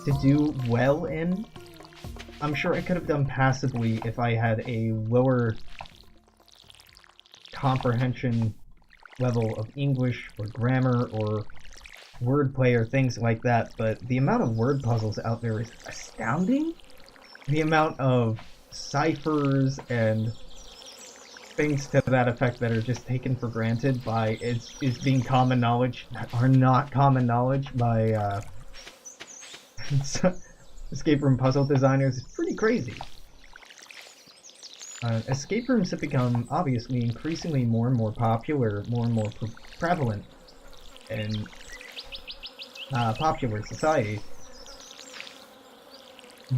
to do well in. I'm sure I could have done passably if I had a lower comprehension level of English or grammar or wordplay or things like that, but the amount of word puzzles out there is astounding. The amount of ciphers and things to that effect that are just taken for granted by is being common knowledge that are not common knowledge by escape room puzzle designers is pretty crazy. Escape rooms have become obviously increasingly more and more popular, more and more prevalent in popular society.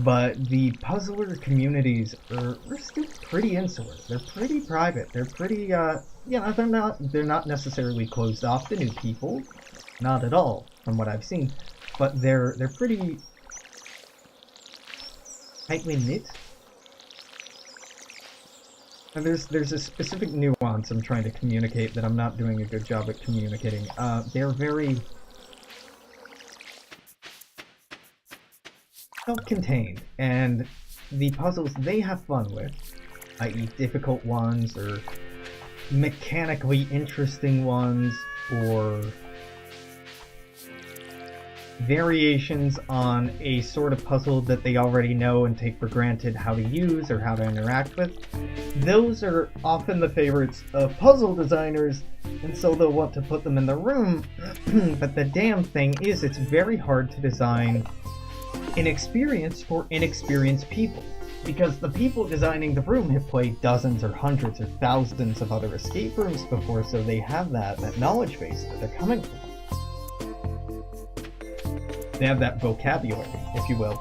But the puzzler communities are still pretty insular. They're pretty private. They're pretty, they're not necessarily closed off to new people. Not at all, from what I've seen. But they're pretty tightly knit. And there's a specific nuance I'm trying to communicate that I'm not doing a good job at communicating. They're very self-contained, and the puzzles they have fun with, i.e. difficult ones, or mechanically interesting ones, or variations on a sort of puzzle that they already know and take for granted how to use or how to interact with. Those are often the favorites of puzzle designers, and so they'll want to put them in the room. But the damn thing is, it's very hard to design an experience for inexperienced people, because the people designing the room have played dozens or hundreds or thousands of other escape rooms before, so they have that knowledge base that they're coming from. They have that vocabulary, if you will.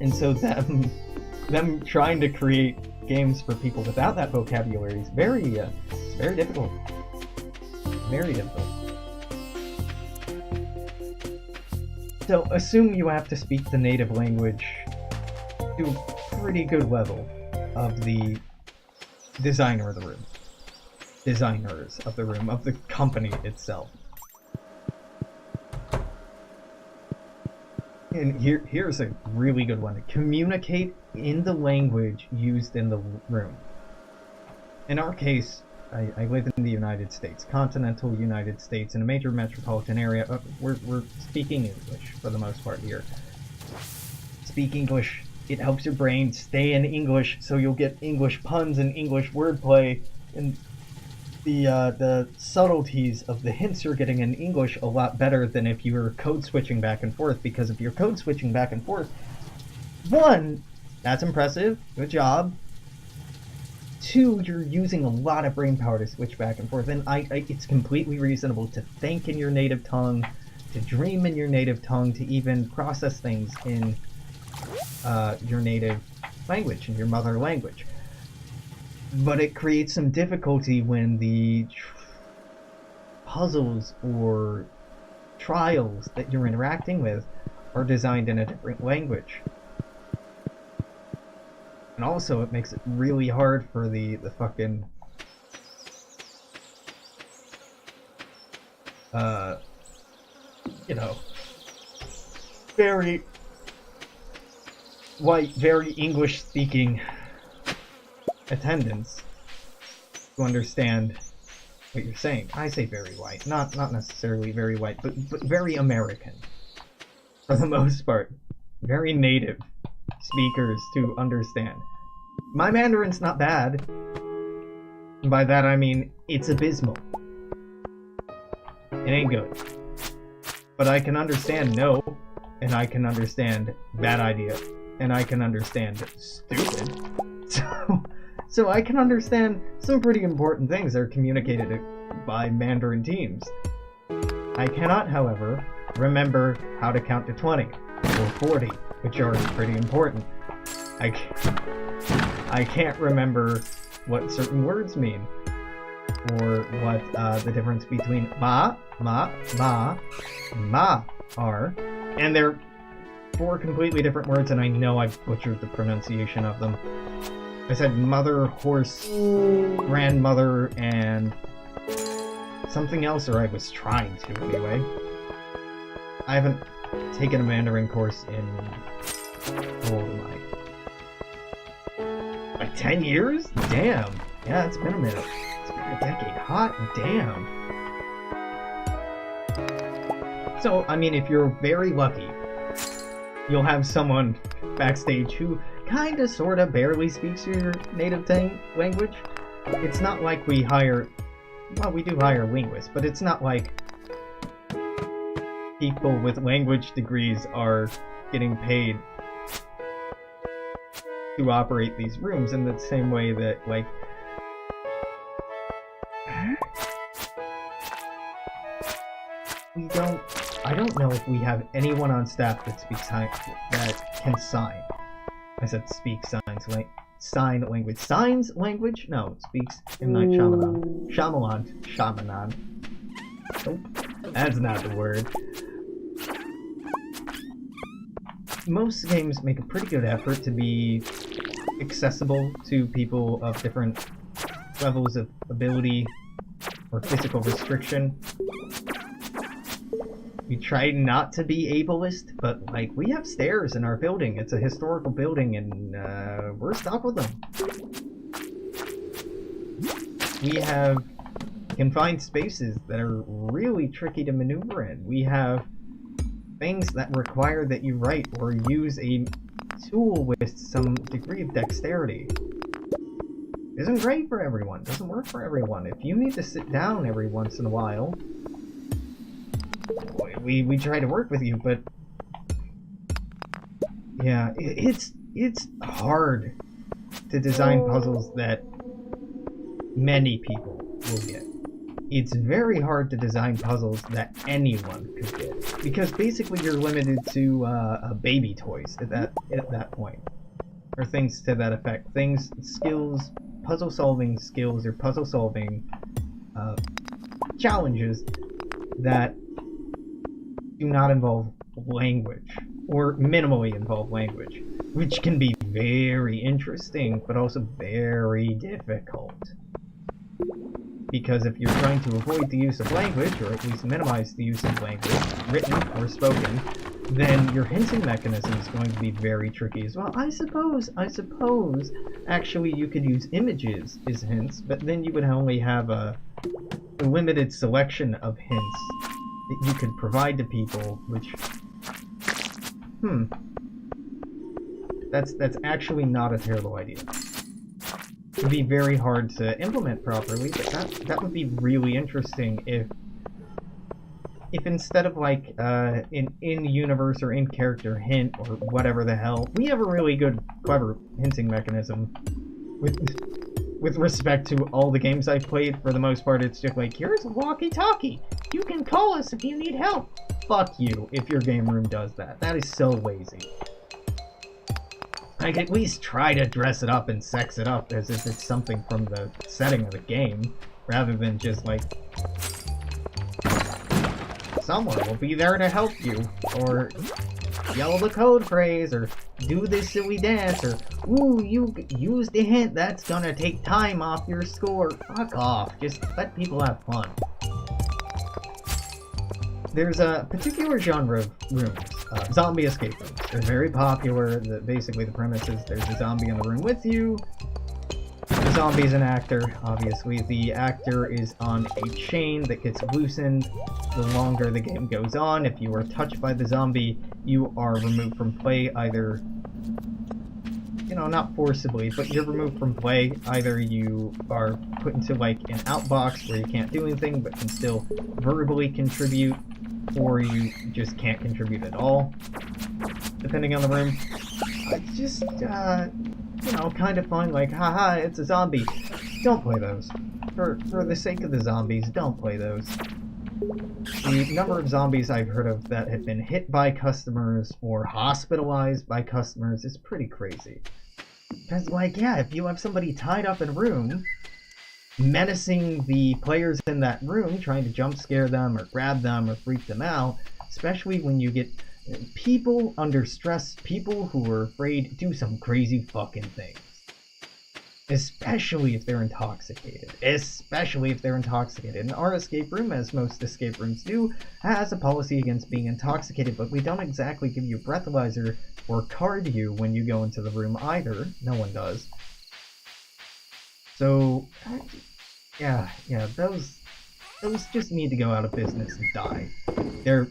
And so them trying to create games for people without that vocabulary is very difficult. Very difficult. So assume you have to speak the native language to a pretty good level of the designer of the room. Designers of the room, of the company itself. And here's a really good one. Communicate in the language used in the room. In our case, I live in the United States, continental United States, in a major metropolitan area. We're speaking English for the most part here. Speak English. It helps your brain stay in English, so you'll get English puns and English wordplay, and the subtleties of the hints you're getting in English a lot better than if you were code switching back and forth, because if you're code switching back and forth, one, that's impressive, good job. Two, you're using a lot of brain power to switch back and forth, and it's completely reasonable to think in your native tongue, to dream in your native tongue, to even process things in your native language, in your mother language. But it creates some difficulty when the puzzles or trials that you're interacting with are designed in a different language. And also it makes it really hard for the fucking you know, very white, very English speaking attendants to understand what you're saying. I say very white, not necessarily very white, but very American for the most part. Very native speakers to understand. My Mandarin's not bad. And by that I mean it's abysmal. It ain't good. But I can understand no, and I can understand bad idea, and I can understand stupid. So I can understand some pretty important things that are communicated by Mandarin teams. I cannot, however, remember how to count to 20 or 40, which are pretty important. I can't remember what certain words mean, or what the difference between ma are, and they're four completely different words, and I know I butchered the pronunciation of them. I said mother, horse, grandmother, and something else, or I was trying to anyway. I haven't taken a Mandarin course in, how old am I? Like 10 years? Damn. Yeah, it's been a minute. It's been a decade. Hot damn. So, I mean, if you're very lucky, you'll have someone backstage who kinda, sorta, barely speaks your native language. It's not like we hire... Well, we do hire linguists, but it's not like people with language degrees are getting paid to operate these rooms in the same way that, like... I don't know if we have anyone on staff that speaks that can sign. I said speak signs, like sign language. Signs language? No, speaks M. Night Shyamalan. Shyamalan. Nope, that's not the word. Most games make a pretty good effort to be accessible to people of different levels of ability or physical restriction. We try not to be ableist, but, like, we have stairs in our building. It's a historical building, and we're stuck with them. We have confined spaces that are really tricky to maneuver in. We have things that require that you write or use a tool with some degree of dexterity isn't great for everyone. Doesn't work for everyone. If you need to sit down every once in a while, we try to work with you, but yeah, it's hard to design puzzles that many people will get. It's very hard to design puzzles that anyone could get, because basically you're limited to baby toys at that point, or things to that effect. Things, skills, puzzle solving skills, or puzzle solving challenges that do not involve language, or minimally involve language, which can be very interesting, but also very difficult. Because if you're trying to avoid the use of language, or at least minimize the use of language, written or spoken, then your hinting mechanism is going to be very tricky as well. I suppose, actually you could use images as hints, but then you would only have a limited selection of hints that you could provide to people, which, that's actually not a terrible idea. It would be very hard to implement properly, but that would be really interesting if instead of like an in-universe or in-character hint or whatever the hell, we have a really good, clever hinting mechanism with respect to all the games I've played. For the most part, it's just like, here's a walkie-talkie. You can call us if you need help. Fuck you if your game room does that. That is so lazy. Like, at least try to dress it up and sex it up as if it's something from the setting of the game, rather than just like, someone will be there to help you, or yell the code phrase, or do this silly dance, or ooh, you used the hint, that's gonna take time off your score. Fuck off, just let people have fun. There's a particular genre of rooms, zombie escape rooms. They're very popular. Basically the premise is there's a zombie in the room with you. The zombie's an actor, obviously. The actor is on a chain that gets loosened the longer the game goes on. If you are touched by the zombie, you are removed from play, either, you know, not forcibly, but you're removed from play. Either you are put into like an outbox where you can't do anything but can still verbally contribute, or you just can't contribute at all, depending on the room. Just, you know, kind of fun, like, haha, it's a zombie. Don't play those. For the sake of the zombies, don't play those. The number of zombies I've heard of that have been hit by customers or hospitalized by customers is pretty crazy. Because, like, yeah, if you have somebody tied up in a room, menacing the players in that room, trying to jump scare them or grab them or freak them out, especially when you get people under stress, people who are afraid, do some crazy fucking things. Especially if they're intoxicated. And our escape room, as most escape rooms do, has a policy against being intoxicated, but we don't exactly give you a breathalyzer or card you when you go into the room either. No one does. So, yeah, those just need to go out of business and die. They're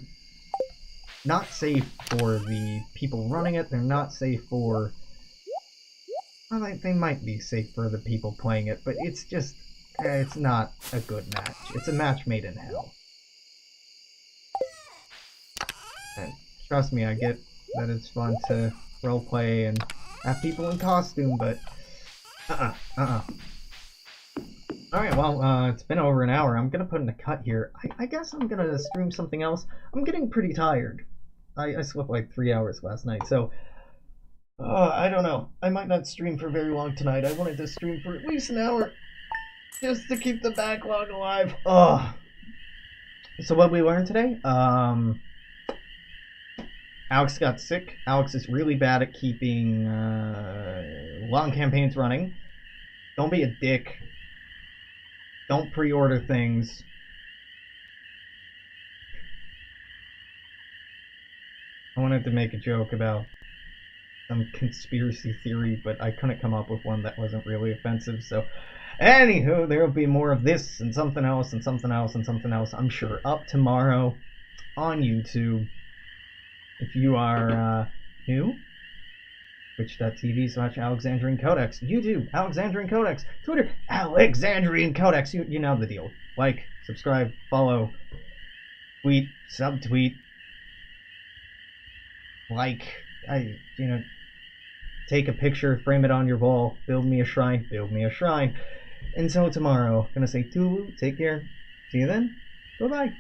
not safe for the people running it, they're not safe for... well, they might be safe for the people playing it, but it's just... it's not a good match. It's a match made in hell. And trust me, I get that it's fun to roleplay and have people in costume, but... Alright, well, it's been over an hour. I'm gonna put in a cut here. I guess I'm gonna stream something else. I'm getting pretty tired. I slept like 3 hours last night, so... I don't know. I might not stream for very long tonight. I wanted to stream for at least an hour, just to keep the backlog alive. So what we learned today? Alex got sick. Alex is really bad at keeping long campaigns running. Don't be a dick. Don't pre-order things. I wanted to make a joke about some conspiracy theory, but I couldn't come up with one that wasn't really offensive, so... Anywho, there will be more of this, and something else, and something else, and something else, I'm sure, up tomorrow on YouTube. If you are new, twitch.tv/Alexandrian Codex. YouTube, Alexandrian Codex. Twitter, Alexandrian Codex. You know the deal. Like, subscribe, follow, tweet, subtweet, like, take a picture, frame it on your wall, build me a shrine, build me a shrine. Until tomorrow, I'm gonna say Tulu, take care. See you then. Bye-bye.